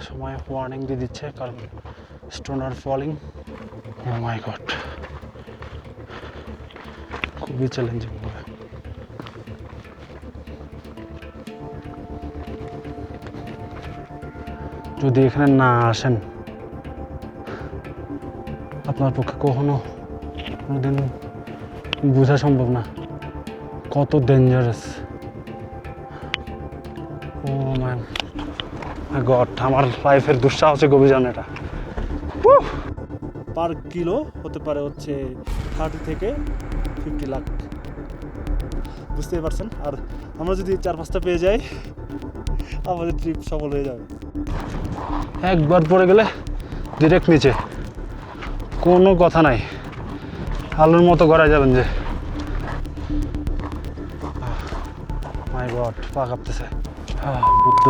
সময় ওয়ার্নিং দিয়ে দিচ্ছে, কারণ stone are falling. O my god, খুবই চ্যালেঞ্জিং হবে। যদি এখানে না আসেন, আপনার পক্ষে কোনোদিন বোঝা সম্ভব না কত ডেঞ্জারাস। ও মাই গড, আমার লাইফের দুঃসাহসিক অভিযান এটা। পার কিলো হতে পারে হচ্ছে 30 থেকে 50 লাখ, বুঝতেই পারছেন। আর আমরা যদি 4-5টা পেয়ে যাই, আমাদের ট্রিপ সফল হয়ে যাবে। একবার পড়ে গেলে ডিরেক্ট নিচে, কোনো কথা নাই, আলুর মতো গড়ায় যাবেন যে। মাই গড, পা কাঁপতেছে। বুদ্ধ।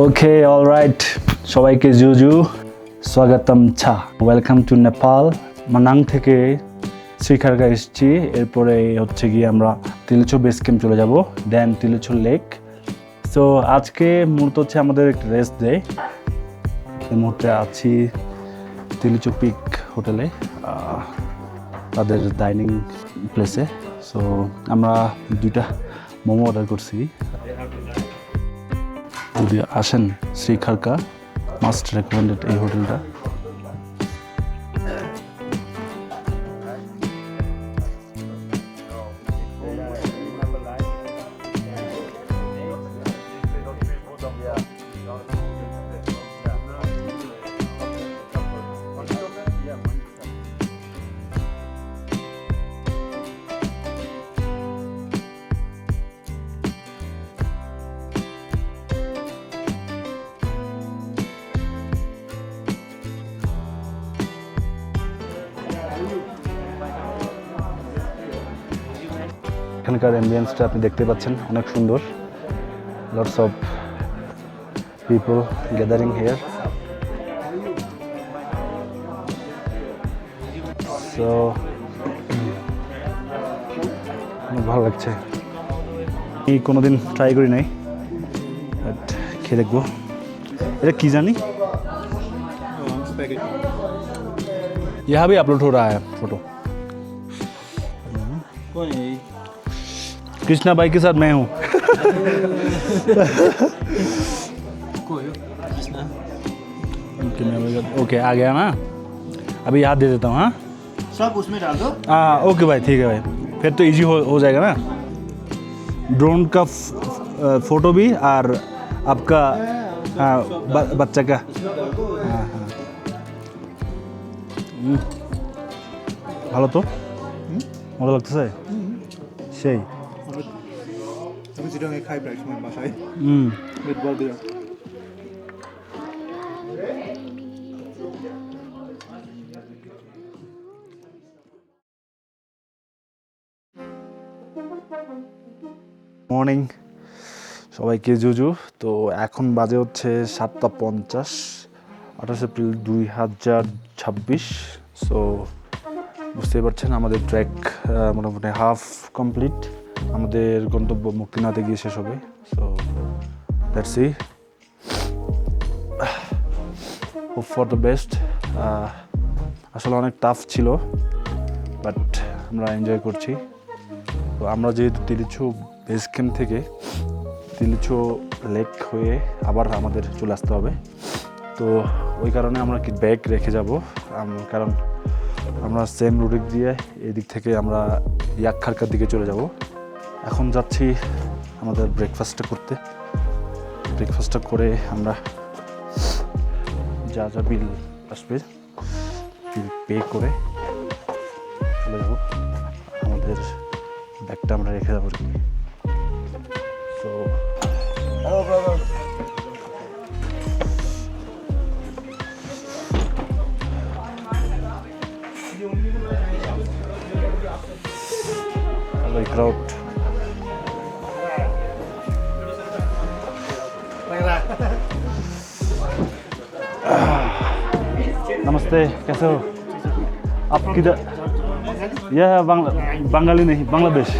ওকে, অলরাইট, সবাইকে জুজু স্বাগতম ছা। Welcome to Nepal. মানাং থেকে শ্রীখারকা এসেছি, এরপরে হচ্ছে গিয়ে আমরা তিলিচৌ বেস ক্যাম্প চলে যাব, দেন তিলিচৌ লেক। সো আজকে মূলত হচ্ছে আমাদের একটা রেস্ট ডে। এই মুহূর্তে আছি তিলিচৌ পিক হোটেলে, তাদের ডাইনিং প্লেসে। সো আমরা 2টা মোমো অর্ডার করছি। যদি আসেন শ্রীখারকা, মাস্ট রেকমেন্ডেড এই হোটেলটা। এখানকার অ্যাম্বিয়েন্সটা আপনি দেখতে পাচ্ছেন, অনেক সুন্দর। Lots of people gathering here. So অনেক ভালো লাগছে। আমি কোনোদিন ট্রাই করি নাই, বাট খেয়ে দেখবো। এটা কি জানি, यहाँ भी अपलोड हो रहा है फोटो। कृष्णा भाई के साथ मैं हूँ। ओके, आ गया ना, अभी याद दे देता हूँ। हाँ, सब उसमें डाल दो। हाँ ओके भाई, ठीक है भाई, फिर तो इजी हो जाएगा ना। ड्रोन का फोटो भी और आपका, हाँ, बच्चा का। हाँ हाँ, ভালো তো, মজা লাগতেছে সেই। আমি চিটাগাং খাই প্রায় সময় বাসায়, মিটবল দিয়ে। মর্নিং সবাইকে জুজু। তো এখন বাজে হচ্ছে 7:50, 28 এপ্রিল 2026। সো বুঝতেই পারছেন আমাদের ট্র্যাক মোটামুটি হাফ কমপ্লিট। আমাদের গন্তব্য মুক্তিনাথে গিয়ে শেষ হবে। So let's see, hope for the best. আসলে অনেক টাফ ছিল, বাট আমরা এনজয় করছি। তো আমরা যেহেতু তিলিচৌ বেস ক্যাম্প থেকে তিলিচৌ লেক হয়ে আবার আমাদের চলে আসতে হবে, তো ওই কারণে আমরা কি ব্যাগ রেখে যাব, কারণ আমরা সেম রুট দিয়ে এদিক থেকে আমরা ইয়াকখারকার দিকে চলে যাব। এখন যাচ্ছি আমাদের ব্রেকফাস্টটা করতে। ব্রেকফাস্টটা করে আমরা যা যা বিল আসবে বিল পে করে চলে যাব। আমাদের ব্যাগটা আমরা রেখে যাবো আর কি। So hello crowd. नमस्ते, कैसे हो आप? किधर? यह बंगाली नहीं, Bangladesh.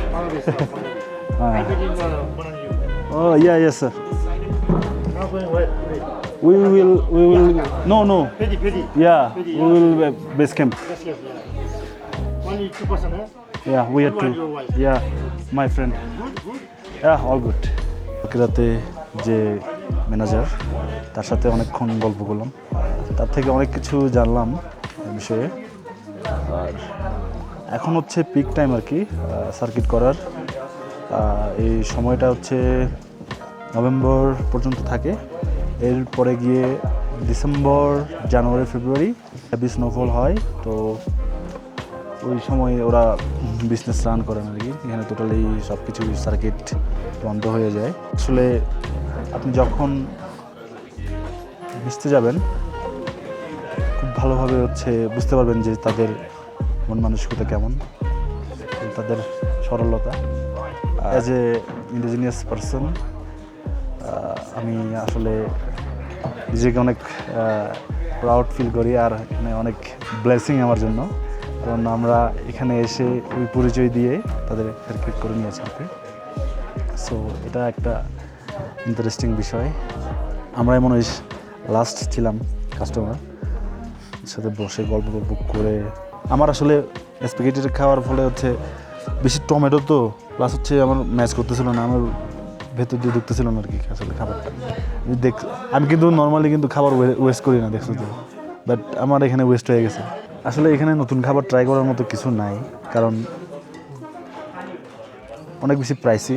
I didn't want you. Oh, yeah, yes, sir. Now going where? We will. No, no. Pedi. Yeah, Pedi, we will base camp. Yes, yeah. Only 2%, eh? Yeah, we have You and your to. wife. Yeah, my friend. Good. Yeah, all good. রাতে যে manager তার সাথে অনেকক্ষণ গল্প করলাম, তার থেকে অনেক কিছু জানলাম এই বিষয়ে। আর এখন হচ্ছে পিক টাইম আর কি সার্কিট করার। এই সময়টা হচ্ছে নভেম্বর পর্যন্ত থাকে, এরপরে গিয়ে ডিসেম্বর, জানুয়ারি, ফেব্রুয়ারি হেভি স্নোফল হয়। তো ওই সময় ওরা বিজনেস রান করেন আর কি। এখানে টোটালি সব কিছু সার্কিট বন্ধ হয়ে যায়। আসলে আপনি যখন মিশতে যাবেন খুব ভালোভাবে হচ্ছে বুঝতে পারবেন যে তাদের মন মানসিকতা কেমন, তাদের সরলতা। অ্যাজ এ ইন্ডিজিনিয়াস পারসন আমি আসলে নিজেকে অনেক প্রাউড ফিল করি, আর এখানে অনেক ব্লেসিং আমার জন্য, কারণ আমরা এখানে এসে ওই পরিচয় দিয়ে তাদের সার্কিট করে নিয়েছি আর কি। সো এটা একটা ইন্টারেস্টিং বিষয়। আমরা এমন ওই লাস্ট ছিলাম কাস্টমার সাথে বসে গল্প করে। আমার আসলে স্প্যাগেটি খাওয়ার ফলে হচ্ছে বেশি টমেটো, তো প্লাস হচ্ছে আমার ম্যাচ করতেছিল না, আমার ভেতর দিয়ে ঢুকতেছিল না আর কি আসলে খাবারটা। আমি কিন্তু নর্মালি কিন্তু খাবার ওয়েস্ট করি না, দেখছো তো, বাট আমার এখানে ওয়েস্ট হয়ে গেছে। আসলে এখানে নতুন খাবার ট্রাই করার মতো কিছু নাই, কারণ অনেক বেশি প্রাইসি।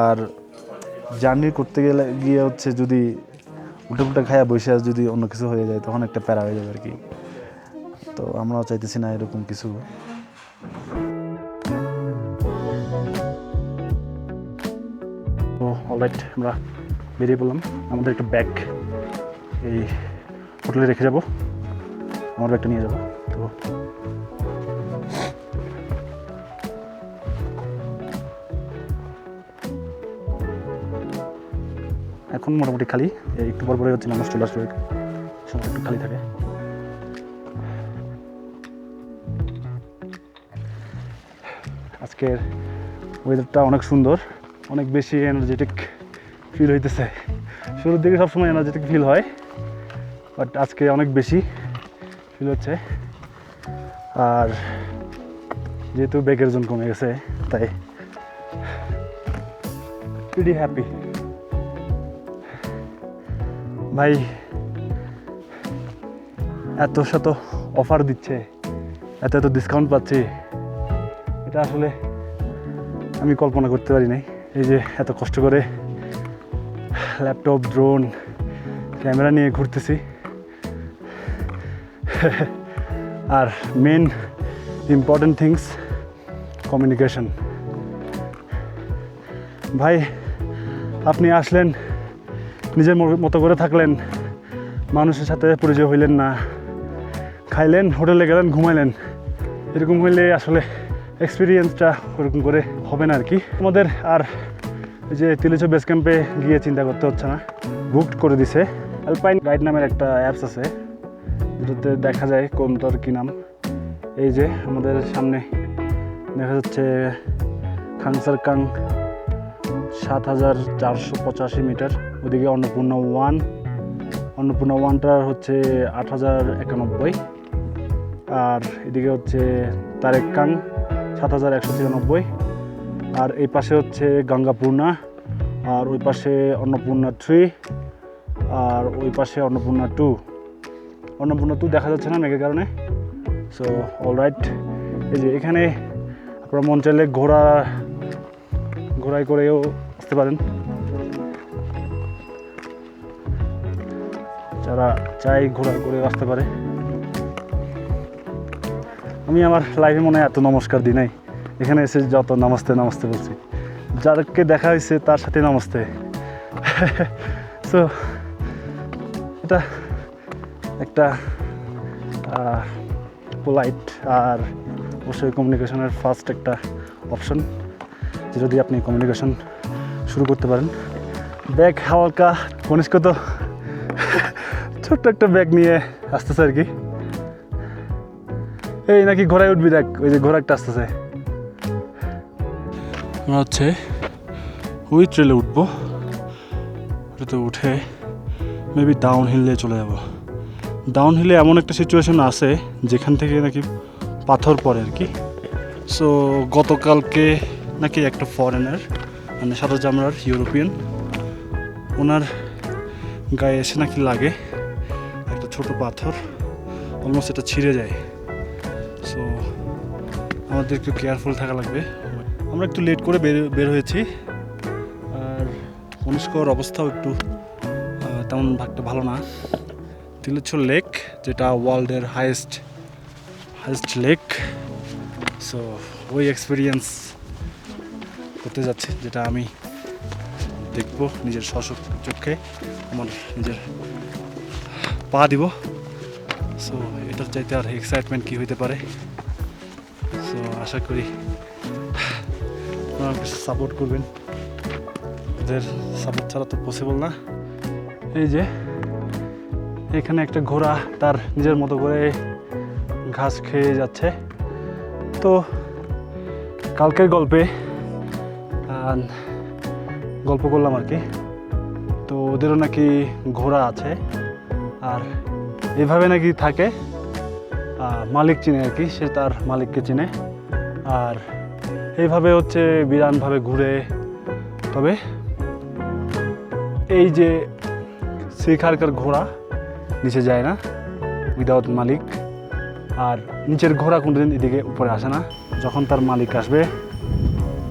আর জার্নি করতে গিয়ে হচ্ছে যদি উল্টা খায়া বসে যদি অন্য কিছু হয়ে যায় তখন একটা প্যারা হয়ে যাবে আর কি। তো আমরাও চাইতেছি না এরকম কিছু। তো অলরাইট, আমরা বেরিয়ে পড়লাম। আমাদের একটা ব্যাগ এই হোটেলে রেখে যাব, আমার ব্যাগটা নিয়ে যাবো। তো এখন মোটামুটি খালি, একটু পর পরে হচ্ছে মানুষ চলে আসবে, সময় একটু খালি থাকে। আজকের ওয়েদারটা অনেক সুন্দর, অনেক বেশি এনার্জেটিক ফিল হইতেছে। শুরুর দিকে সবসময় এনার্জেটিক ফিল হয়, বাট আজকে অনেক বেশি ফিল হচ্ছে। আর যেহেতু ব্যাগের ওজন কমে গেছে তাই প্রিটি হ্যাপি। ভাই এত শত অফার দিচ্ছে, এত ডিসকাউন্ট পাচ্ছি, এটা আসলে আমি কল্পনা করতে পারি নাই। এই যে এত কষ্ট করে ল্যাপটপ, ড্রোন, ক্যামেরা নিয়ে ঘুরতেছি, আর মেন ইম্পর্টেন্ট থিংস কমিউনিকেশন। ভাই আপনি আসলেন, নিজের মতো করে থাকলেন, মানুষের সাথে পরিচয় হইলেন না, খাইলেন, হোটেলে গেলেন, ঘুমাইলেন, এরকম হইলে আসলে এক্সপিরিয়েন্সটা ওরকম করে হবে না আর কি। আমাদের আর এই যে তিলিচো বেস ক্যাম্পে গিয়ে চিন্তা করতে হচ্ছে না, বুকড করে দিছে। অ্যালপাইন গাইড নামের একটা অ্যাপস আছে, যেটাতে দেখা যায় কোনটার কী নাম। এই যে আমাদের সামনে দেখা যাচ্ছে খাংসারকাং ৭,৪৮৫ মিটার, ওদিকে অন্নপূর্ণা 1, অন্নপূর্ণা 1টার হচ্ছে ৮,০৯১, আর এদিকে হচ্ছে তারেকাং ৭,১৯৩, আর এই পাশে হচ্ছে গঙ্গাপূর্ণা, আর ওই পাশে অন্নপূর্ণা 3, আর ওই পাশে অন্নপূর্ণা 2। অন্নপূর্ণা 2 দেখা যাচ্ছে না মেঘের কারণে। সো অলরাইট, এই যে এখানে আপনারা মন চাইলে ঘোড়ায় করেও আসতে পারেন, যারা চাই ঘোড়া করে আসতে পারে। আমি আমার লাইফে মনে হয় এত নমস্কার দিই নাই, এখানে এসে যত নমস্তে নমস্তে বলছি, যাদেরকে দেখা হয়েছে তার সাথে নমস্তে। সো এটা একটা পোলাইট আর অবশ্যই কমিউনিকেশনের ফার্স্ট একটা অপশন, যেটা দিয়ে আপনি কমিউনিকেশন শুরু করতে পারেন। ব্যাগ হালকা কনিষ্ক, তো ছোট্ট একটা ব্যাগ নিয়ে আসতেছে আর কি। এই নাকি ঘোড়ায় উঠবি, দেখ ওই যে ঘোড়া একটা আসতেছে। আমরা হচ্ছে ওই ট্রেলে উঠবো, ওটাতে উঠে মেবি ডাউন হিলে চলে যাব। ডাউন হিলে এমন একটা সিচুয়েশন আছে যেখান থেকে নাকি পাথর পড়ে আর কি। সো গতকালকে নাকি একটা ফরেনার মানে সাদা চামড়ার ইউরোপিয়ান, ওনার গায়ে এসে নাকি লাগে একটা ছোট পাথর, অলমোস্ট এটা ছিঁড়ে যায়। সো আমাদের একটু কেয়ারফুল থাকা লাগবে। আমরা একটু লেট করে বের হয়েছি, আর কনিষ্কর অবস্থাও একটু তেমন একটা ভালো না। তিলেশ্বর লেক, যেটা ওয়ার্ল্ডের হাইয়েস্ট লেক, সো ওই এক্সপিরিয়েন্স করতে যাচ্ছে, যেটা আমি দেখবো নিজের চোখে, আমার নিজের পা দিব। সো এটার চাইতে আর এক্সাইটমেন্ট কী হইতে পারে। সো আশা করি আপনারা কিছু সাপোর্ট করবেন, ওদের সাপোর্ট ছাড়া তো পসিবল না। এই যে এখানে একটা ঘোড়া তার নিজের মতো করে ঘাস খেয়ে যাচ্ছে। তো কালকের গল্প করলাম আর কি, তো ওদেরও নাকি ঘোড়া আছে, আর এইভাবে নাকি থাকে। মালিক চিনে আর কি, সে তার মালিককে চিনে, আর এইভাবে হচ্ছে বিরানভাবে ঘুরে। তবে এই যে শিখারকার ঘোড়া নিচে যায় না উইদাউট মালিক, আর নিচের ঘোড়া কোনোদিন এদিকে উপরে আসে না। যখন তার মালিক আসবে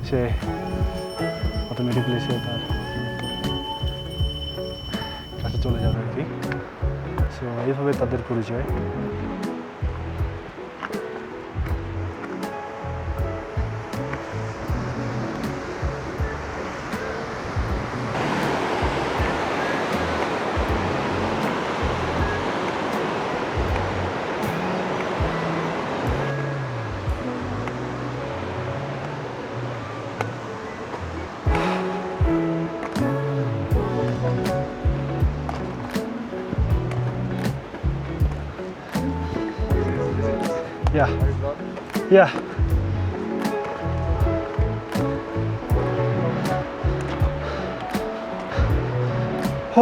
সে অটোমেটিকলি সে তার কাছে চলে যাবে আর কি। সো এইভাবে তাদের পরিচয়। Yeah.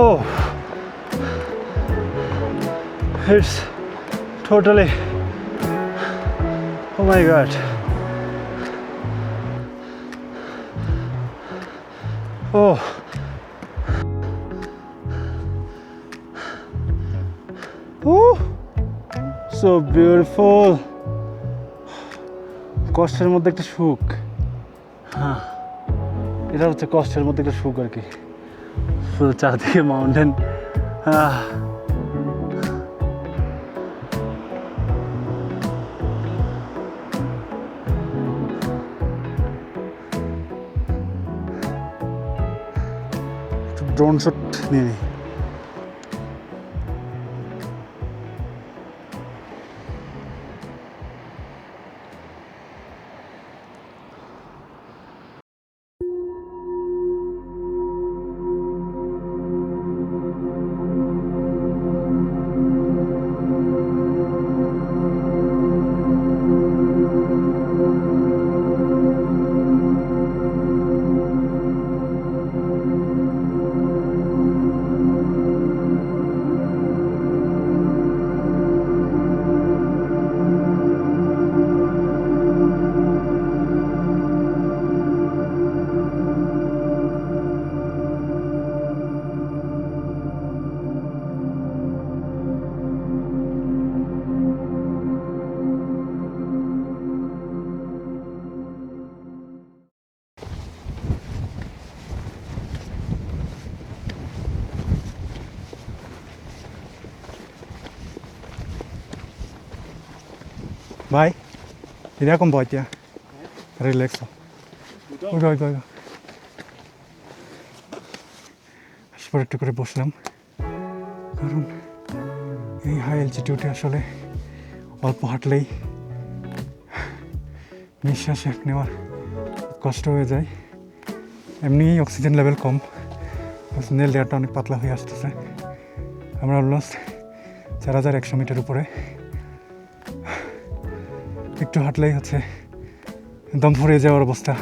Oh, it's totally, oh my God. Oh. Oh, so beautiful. কষ্টের মধ্যে একটা সুখ, হ্যাঁ এটা হচ্ছে কষ্টের মধ্যে একটা সুখ আর কি। পুরো চারদিকে মাউন্টেন, ড্রোন শট নিয়ে নিই। ভাই এরকম ভয় তিয়া রিল্যাক্স আসবার একটু করে বসলাম, কারণ এই হাই অ্যালটিটিউডে আসলে অল্প হাঁটলেই নিঃশ্বাস নেওয়ার কষ্ট হয়ে যায়। এমনি অক্সিজেন লেভেল কম, অক্সিজেন লেয়ারটা অনেক পাতলা হয়ে আসতেছে। আমরা অলমোস্ট 4100 মিটার উপরে, একটু হাঁটলেই হচ্ছে দম ফুরিয়ে যাওয়ার অবস্থা।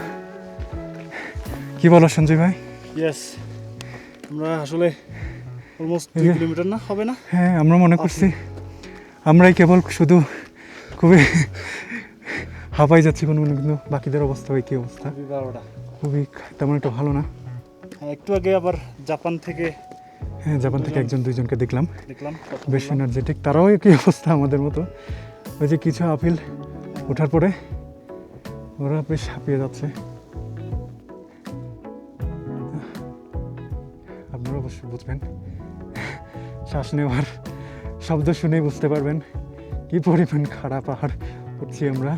কি বলো সঞ্জয় ভাই? ইয়েস, আমরা আসলে অলমোস্ট 2 কিলোমিটার না হবে না? হ্যাঁ, আমরা মনে করছি আমরাই কেবল শুধু খুবই হাঁপাই যাচ্ছি কোনো, কিন্তু বাকিদের অবস্থা কি অবস্থা? 12টা। খুবই তেমন একটা ভালো না। হ্যাঁ, একটু আগে আবার জাপান থেকে হ্যাঁ, জাপান থেকে একজন দুইজনকে দেখলাম দেখলাম, কথা বেশ বললাম। এনার্জেটিক, তারাও একই অবস্থা আমাদের মতো। ওই যে কিছু আপিল ওঠার পরে ওরা বেশ হাঁপিয়ে যাচ্ছে। আপনারা অবশ্যই বুঝবেন, শ্বাস নেওয়ার শব্দ শুনেই বুঝতে পারবেন কি পরিমাণ খারাপ পাহাড় উঠছি আমরা।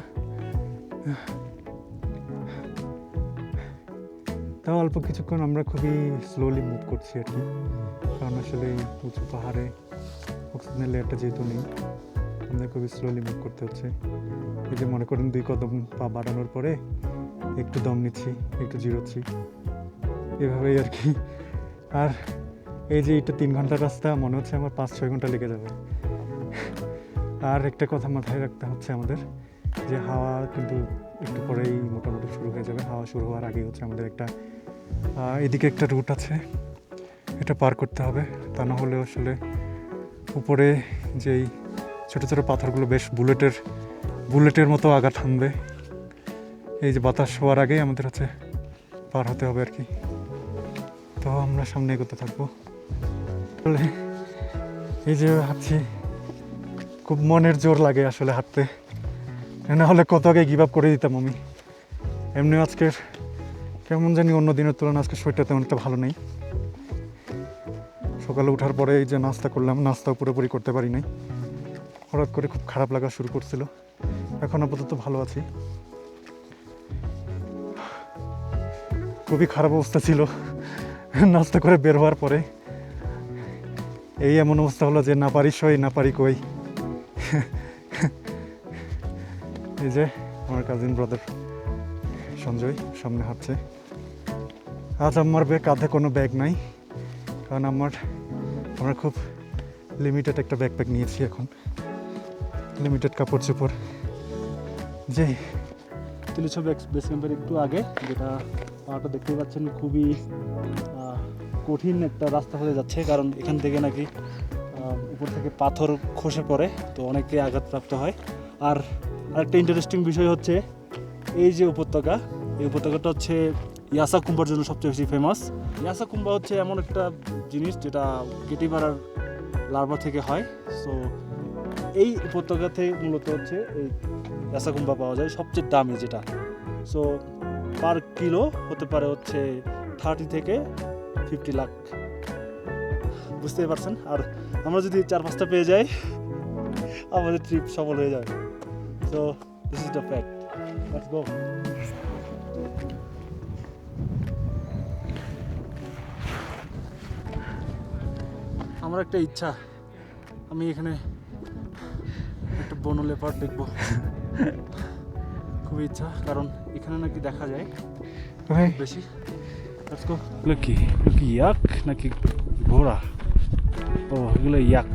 তাও অল্প কিছুক্ষণ আমরা খুবই স্লোলি মুভ করছি আর কি, কারণ আসলে এই উঁচু পাহাড়ে অক্সিজেনের লেয়ারটা যেহেতু নেই, আমাদের খুবই স্লোলি মুভ করতে হচ্ছে। এই যে মনে করেন 2 কদম পা বাড়ানোর পরে একটু দম নিচ্ছি, একটু জিরোচ্ছি, এভাবেই আর কি। আর এই যে এটা 3 ঘন্টার রাস্তা, মনে হচ্ছে আমার 5-6 ঘন্টা লেগে যাবে। আর একটা কথা মাথায় রাখতে হচ্ছে আমাদের, যে হাওয়া কিন্তু একটু পরেই মোটামুটি শুরু হয়ে যাবে। হাওয়া শুরু হওয়ার আগেই হচ্ছে আমাদের একটা এদিকে একটা রুট আছে, এটা পার করতে হবে, তা না হলে আসলে উপরে যেই ছোটো ছোটো পাথরগুলো বেশ বুলেটের মতো আঘাত হানবে। এই যে বাতাস হওয়ার আগেই আমাদের হচ্ছে পার হতে হবে আর কি। তো আমরা সামনে এগোতে থাকবো। আসলে এই যে হাঁটছি, খুব মনের জোর লাগে আসলে হাঁটতে, না হলে কত আগে গিভ আপ করে দিতাম আমি। এমনি আজকের কেমন জানি অন্য দিনের তুলনায় আজকে শরীরটা তেমন একটা ভালো নেই। সকালে ওঠার পরে এই যে নাস্তা করলাম, নাস্তাও পুরোপুরি করতে পারি নাই, হঠাৎ করে খুব খারাপ লাগা শুরু করছিল। এখন আপাতত ভালো আছি। খুবই খারাপ অবস্থা ছিল নাস্তা করে বের হওয়ার পরে। এই এমন অবস্থা হলো যে না পারি সই না পারি কই। এই যে আমার কাজিন ব্রাদার সঞ্জয় সামনে হাঁটছে। আজ আমার কাঁধে কোনো ব্যাগ নাই, কারণ আমরা খুব লিমিটেড একটা ব্যাকপ্যাক নিয়েছি এখন, লিমিটেড কাপড় চোপড়। যে তিলিছু বেস ক্যাম্পের একটু আগে, যেটা পাহাড়টা দেখতে পাচ্ছেন, খুবই কঠিন একটা রাস্তা হয়ে যাচ্ছে, কারণ এখান থেকে নাকি উপর থেকে পাথর খসে পড়ে, তো অনেকে আঘাতপ্রাপ্ত হয়। আর আরেকটা ইন্টারেস্টিং বিষয় হচ্ছে এই যে উপত্যকা, এই উপত্যকাটা হচ্ছে ইয়াসাকুম্বার জন্য সবচেয়ে বেশি ফেমাস। ইয়াসাকুম্বা হচ্ছে এমন একটা জিনিস যেটা কেটিবারার লার্ভা থেকে হয়। সো এই উপত্যকাতে মূলত হচ্ছে এই ইয়াসাকুম্বা পাওয়া যায়, সবচেয়ে দামি যেটা। সো পার কিলো হতে পারে হচ্ছে 30 থেকে 50 লাখ, বুঝতেই পারছেন। আর আমরা যদি 4-5টা পেয়ে যাই, আমাদের ট্রিপ সফল হয়ে যাবে। So this is the fact, let's go. আমার একটা ইচ্ছা, আমি এখানে একটা বনো লেপার্ড দেখবো, খুবই ইচ্ছা, কারণ এখানে নাকি দেখা যায় বেশি। Let's go. এগুলো কি ইয়াক নাকি ঘোড়া? ও, এগুলো ইয়াক।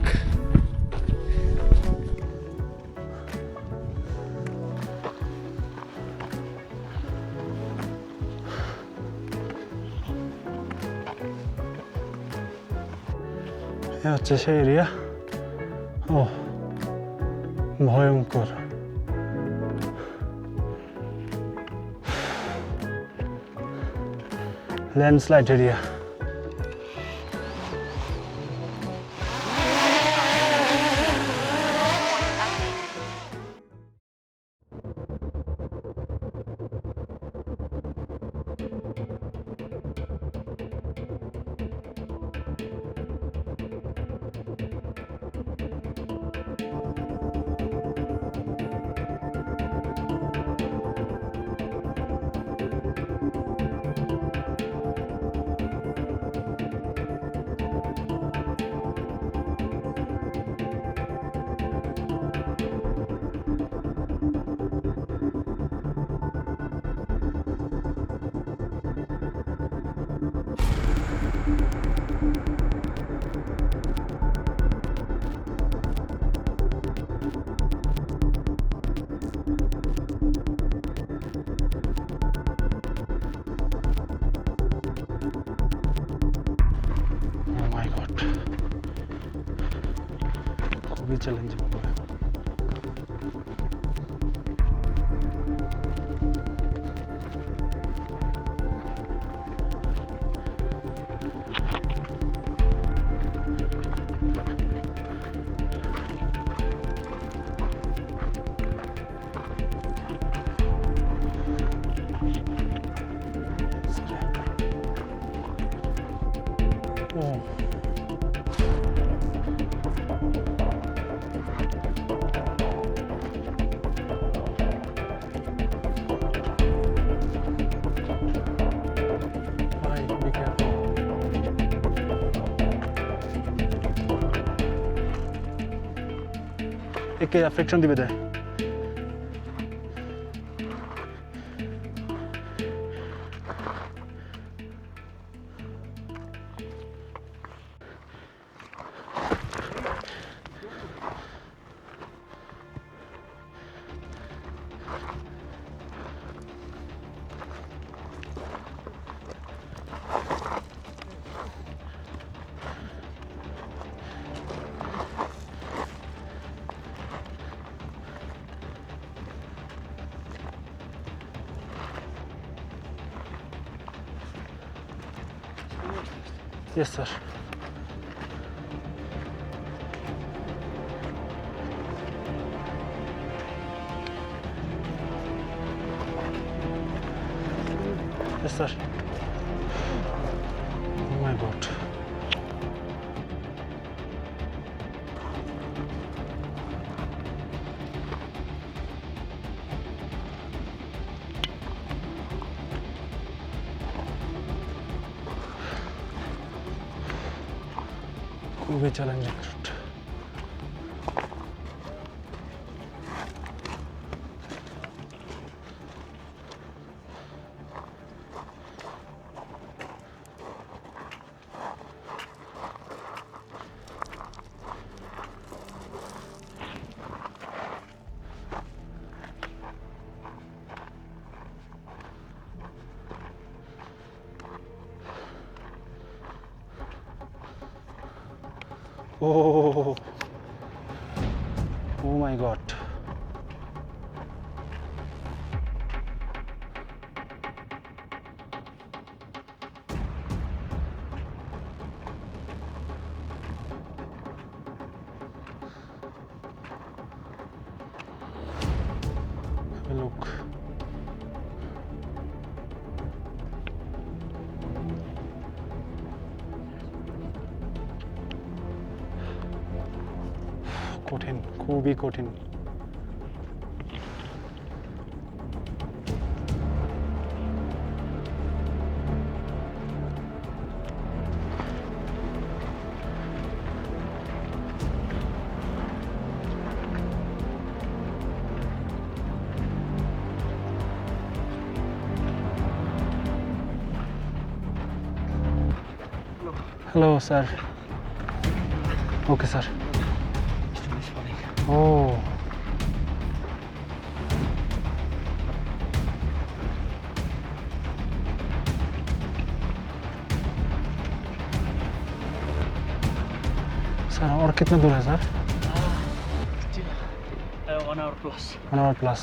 হচ্ছে সেই এরিয়া। ও ভয়ঙ্কর। Landslide area. খুবই চ্যালেঞ্জিং। ও ভাই be careful. একে ফ্রিকশন দিবে দেয়। Yes, sir. Yes, sir. Oh my God. খুবই challenging route. Oh, oh my God. Look. কঠিন, খুবই কঠিন। Hello sir. Okay sir. ও सर और कितना दूर है sir? 1 hour plus. 1 hour plus.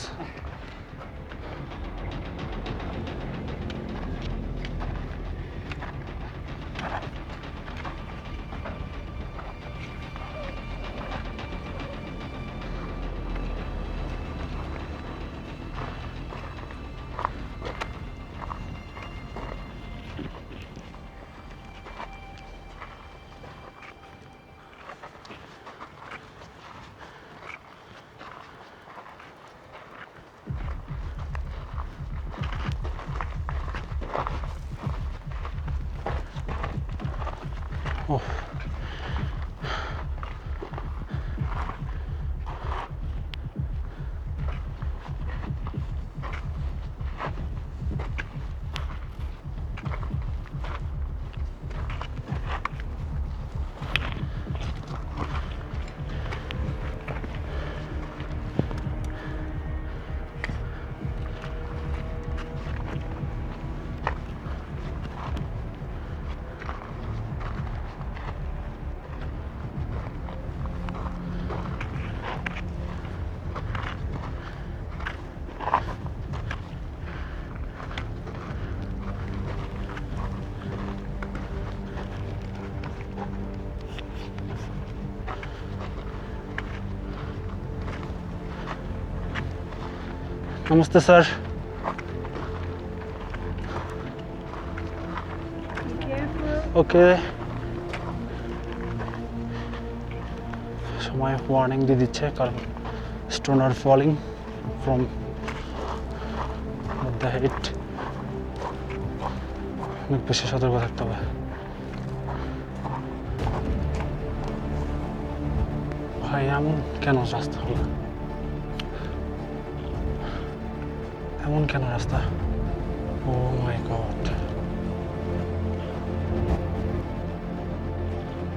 Oh. নমস্তে স্যার। ওকে, সময় ওয়ার্নিং দিয়ে দিচ্ছে কারণ stone are falling from the head, অনেক বেশি সতর্ক থাকতে হবে। ভাই এমন কেন রাস্তা হলো, এমন কেন রাস্তা? ও মাই গড,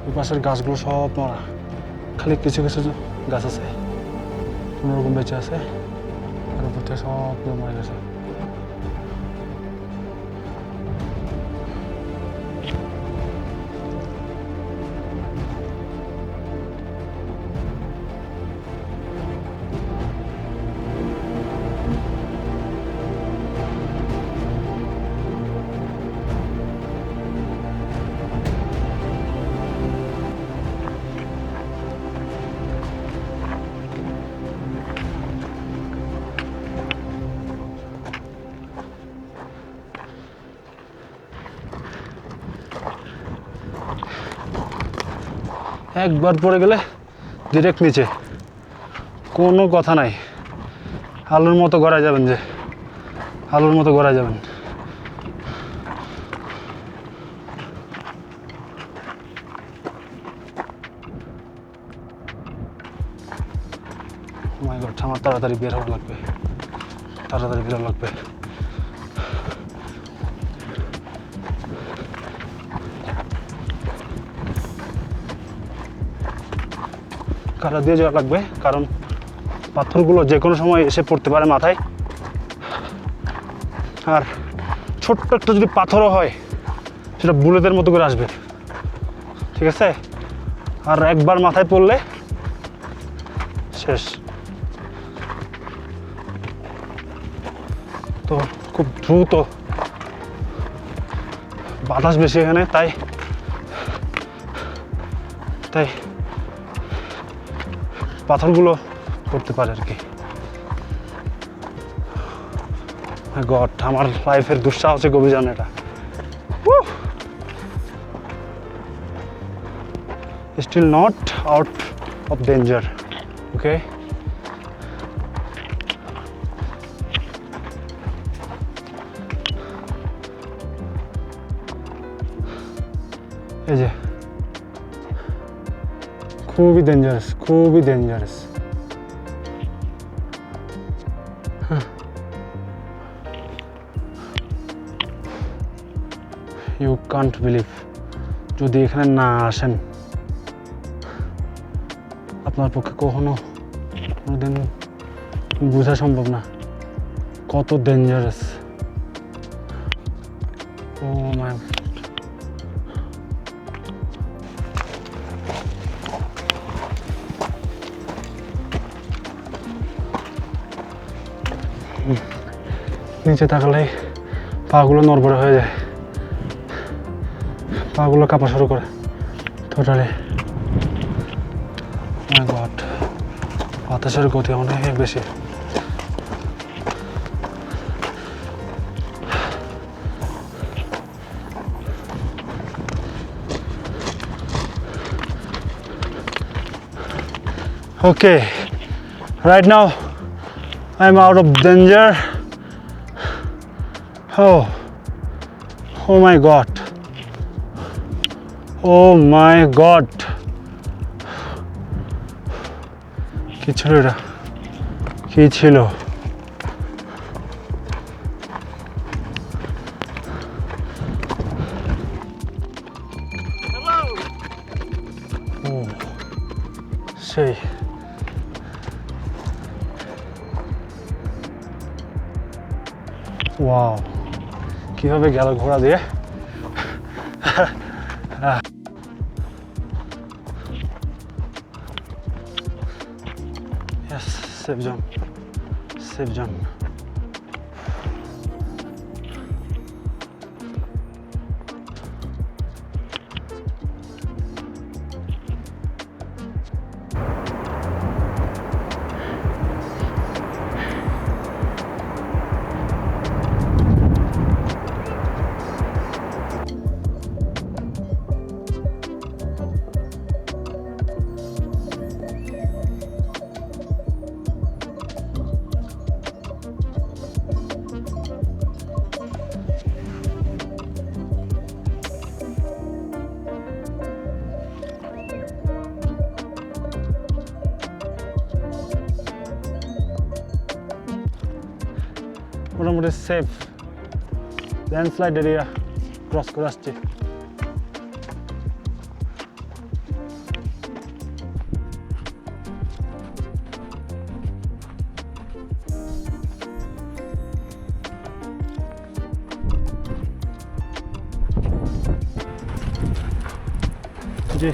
ওই পাশের গাছগুলো সব মরা, খালি কিছু কিছু গাছ আছে কোনোরকম বেঁচে আছে, আর উপর থেকে সবগুলো মরে গেছে। একবার পড়ে গেলে ডিরেক্ট নিচে, কোনো কথা নাই। আলুর মতো গড়ায় যাবেন, যে আলুর মতো গড়ায় যাবেন। মাই গড, আমার তাড়াতাড়ি বের হওয়া লাগবে, তাড়াতাড়ি বের হওয়া লাগবে। কাটা দিয়ে যাওয়া লাগবে কারণ পাথরগুলো যে কোনো সময় এসে পড়তে পারে মাথায়, আর ছোট্ট একটা যদি পাথরও হয় সেটা বুলেটের মতো করে আসবে, ঠিক আছে? আর একবার মাথায় পড়লে শেষ। তো খুব দ্রুত, বাতাস বেশি এখানে, তাই তাই পাথরগুলো করতে পারে আর কি। গড, আমার লাইফের দুঃসাহসিক অভিযান এটা। Still not out of danger, okay? এই যে খুবই ডেঞ্জারাস, খুবই ডেঞ্জারাস। ইউ কান্ট বিলিভ, যদি এখানে না আসেন আপনার পক্ষে কোনোদিন বোঝা সম্ভব না কত ডেঞ্জারাস। ও মাই, নিচে তাকালেই পাগুলো নড়বড়ে হয়ে যায়, পাগুলো কাঁপা শুরু করে টোটালি। মাই গড, বাতাসের গতি অনেক বেশি। Okay, right now I'm out of danger. Oh my god, oh my god, কি ছিল এটা, কি ছিল? ও সেই, ওয়াও, কিভাবে গেল ঘোড়া দিয়ে। Yes, safe zone, safe zone. মোটামুটি সেফ, ল্যান্ডস্লাইড এরিয়া ক্রস করে আসছি। জি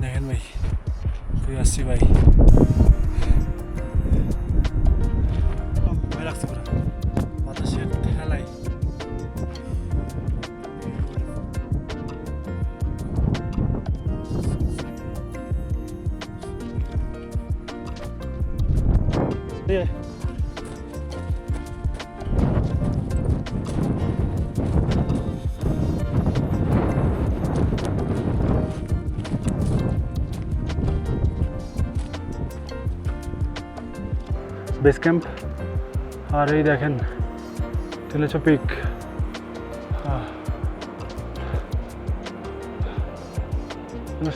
দেখেন ভাই, ঘুরে আসছি ভাই, ভয় লাগছে পুরো বাতাসের ঠেলায়। বেস ক্যাম্প, আর এই দেখেন তেলেচো পিক।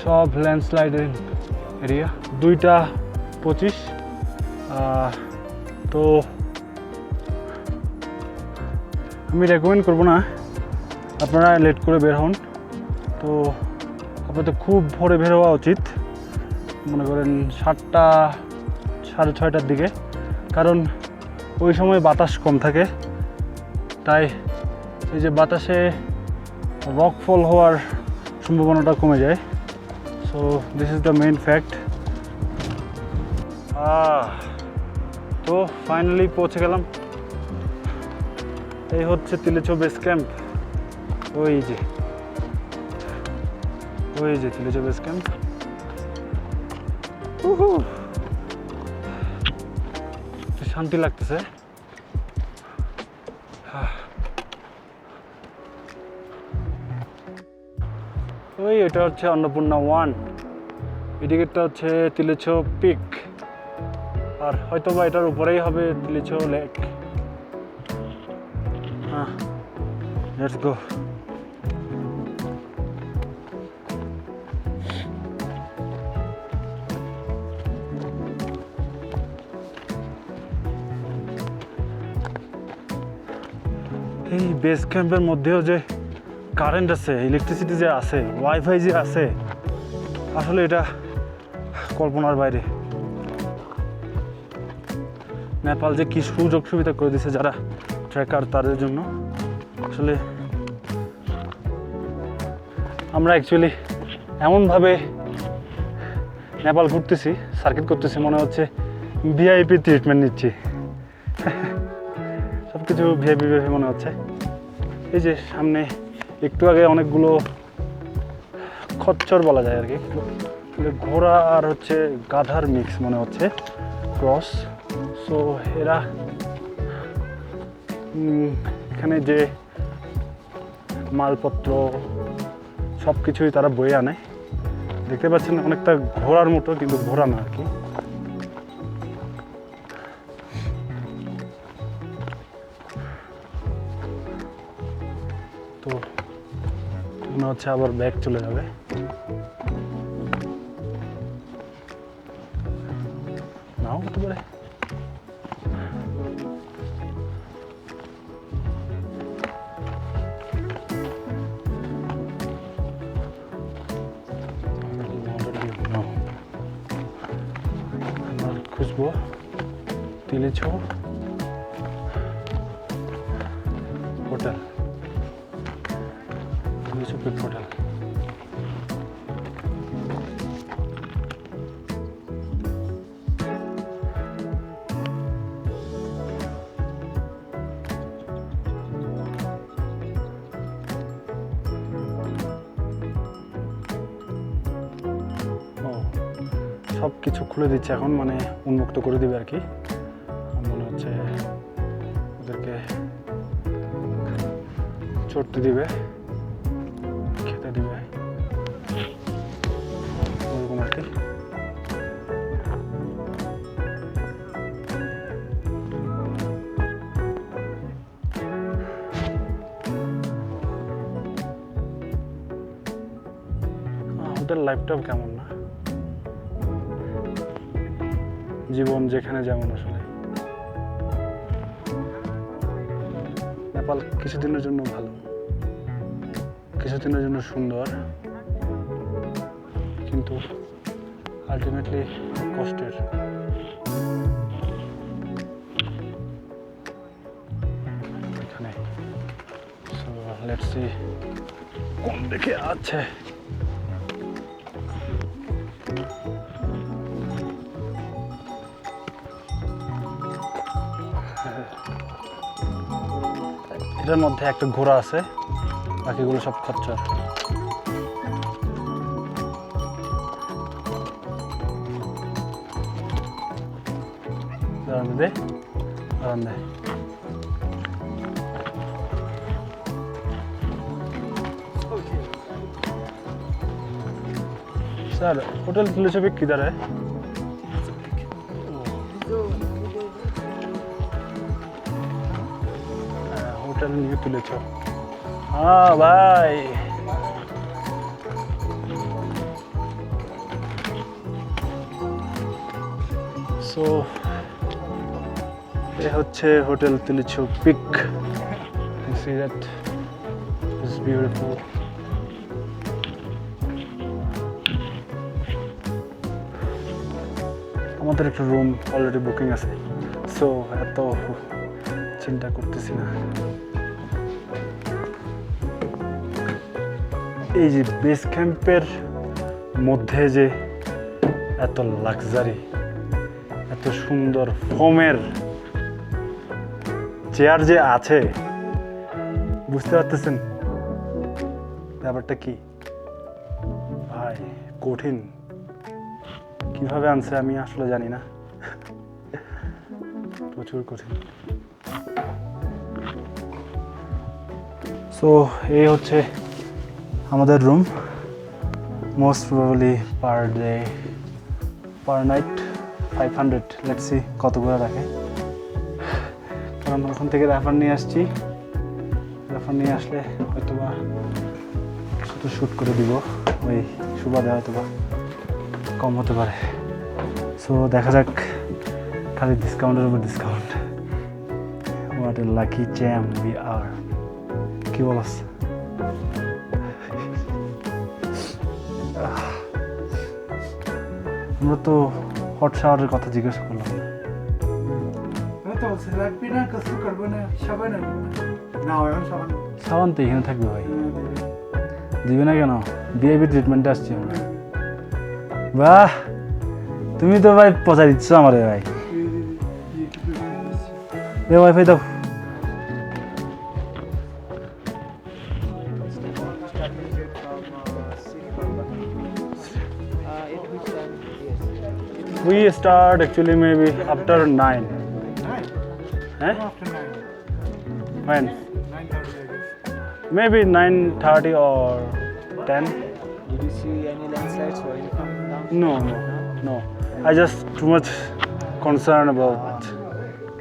সব ল্যান্ডস্লাইডের এরিয়া। 2:25 তো আমি রেকমেন্ড করবো না আপনারা লেট করে বের হন। তো আপনাদের খুব ভোরে বের হওয়া উচিত, মনে করেন 7টা 6:30টার দিকে, কারণ ওই সময় বাতাস কম থাকে। তাই এই যে বাতাসে রকফল হওয়ার সম্ভাবনাটা কমে যায়। So this is the main fact. তো ফাইনালি পৌঁছে গেলাম। এই হচ্ছে তিলেচো বেস ক্যাম্প। ওই যে তিলেচো বেস ক্যাম্প। শান্তি লাগতেছে। ওই এটা হচ্ছে অন্নপূর্ণা 1, এদিকেরটা হচ্ছে তিলেচো পিক, আর হয়তো বা এটার উপরেই হবে তিলেচো লেক। Let's go. এই বেস ক্যাম্পের মধ্যেও যে কারেন্ট আছে, ইলেকট্রিসিটি যে আছে, ওয়াইফাই যে আছে, আসলে এটা কল্পনার বাইরে। নেপাল যে কি সুযোগ সুবিধা করে দিয়েছে যারা ট্রেকার তাদের জন্য। আসলে আমরা অ্যাকচুয়ালি এমনভাবে নেপাল ঘুরতেছি, সার্কিট করতেছি, মনে হচ্ছে ভিআইপি ট্রিটমেন্ট নিচ্ছি। সব কিছু ভিআইপি মনে হচ্ছে। এই যে সামনে একটু আগে অনেকগুলো খচ্চর বলা যায় আর কি, ঘোড়া আর হচ্ছে গাধার মিক্স মনে হচ্ছে, ক্রস। সো এরা এখানে যে মালপত্র সব কিছুই তারা বয়ে আনে। দেখতে পাচ্ছেন অনেকটা ঘোড়ার মতো, কিন্তু ঘোড়া না আর কি। তো মনে হচ্ছে আবার ব্যাগ চলে যাবে। নাও হতে পারে। আমরা খুঁজবো তিলেচো হোটেল, তিলেচো পিক হোটেল। সব কিছু খুলে দিচ্ছে এখন, মানে উন্মুক্ত করে দিবে আর কি। মনে হচ্ছে ওদেরকে চড়তে দিবে, খেতে দিবে, ওরকম আর কি। হোটেল লাইফটাও কেমন না, জীবন যেখানে যেমন আসলে। নেপাল কিছুদিনের জন্য ভালো, কিছুদিনের জন্য সুন্দর, কিন্তু আলটিমেটলি কষ্টের। এখানে সো লেটস সি কোন দিকে আছে। এটার মধ্যে একটা ঘোড়া আছে, বাকিগুলো সব খচ্চর। দাঁড়ান দে, দাঁড়ান দে। सर होटल तिलचपिक किधर है? होटल न्यू तिलचप। हाँ भाई, सो ये হচ্ছে হোটেল তিলচপিক। You see that? It's beautiful. আমাদের একটা রুম অলরেডি বুকিং আছে, সো এত চিন্তা করতেছি না। এই যে বেস ক্যাম্পের মধ্যে যে এত লাক্সারি, এত সুন্দর ফোমের চেয়ার যে আছে, বুঝতে পারতেছেন ব্যাপারটা কি? ভাই কঠিন, কিভাবে আনছে আমি আসলে জানি না, প্রচুর কঠিন। সো এই হচ্ছে আমাদের room. Most probably per day per night 500। Let's see কত করে রাখে, কারণ ওখান থেকে রেফার নিয়ে আসছি। রেফার নিয়ে আসলে হয়তো বা শুধু শ্যুট করে দিব, ওই সুবাদে হয়তো বা কম হতে পারে। সো দেখা যাক, খালি ডিসকাউন্টের উপর discount. What a lucky chum we are, কি বলস? আমরা তো হট শাওয়ারের কথা জিজ্ঞেস করলাম। সাবান তো এখানে থাকবে ভাই, দিবে না কেন? ভিআইপি ট্রিটমেন্টে আসছি আমরা। বাহ, তুমি তো ভাই পচা দিচ্ছ আমারে ভাই। দে ওয়াইফাই দাও। We start actually maybe after 9. Eh? After 9. When? 9:30, I guess. Maybe 9:30 or 10. Did you see any landslides or anything down? No. I just too much concerned about.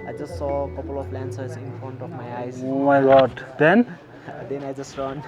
I just saw a couple of landslides in front of my eyes. Oh my God. Then Then I just run.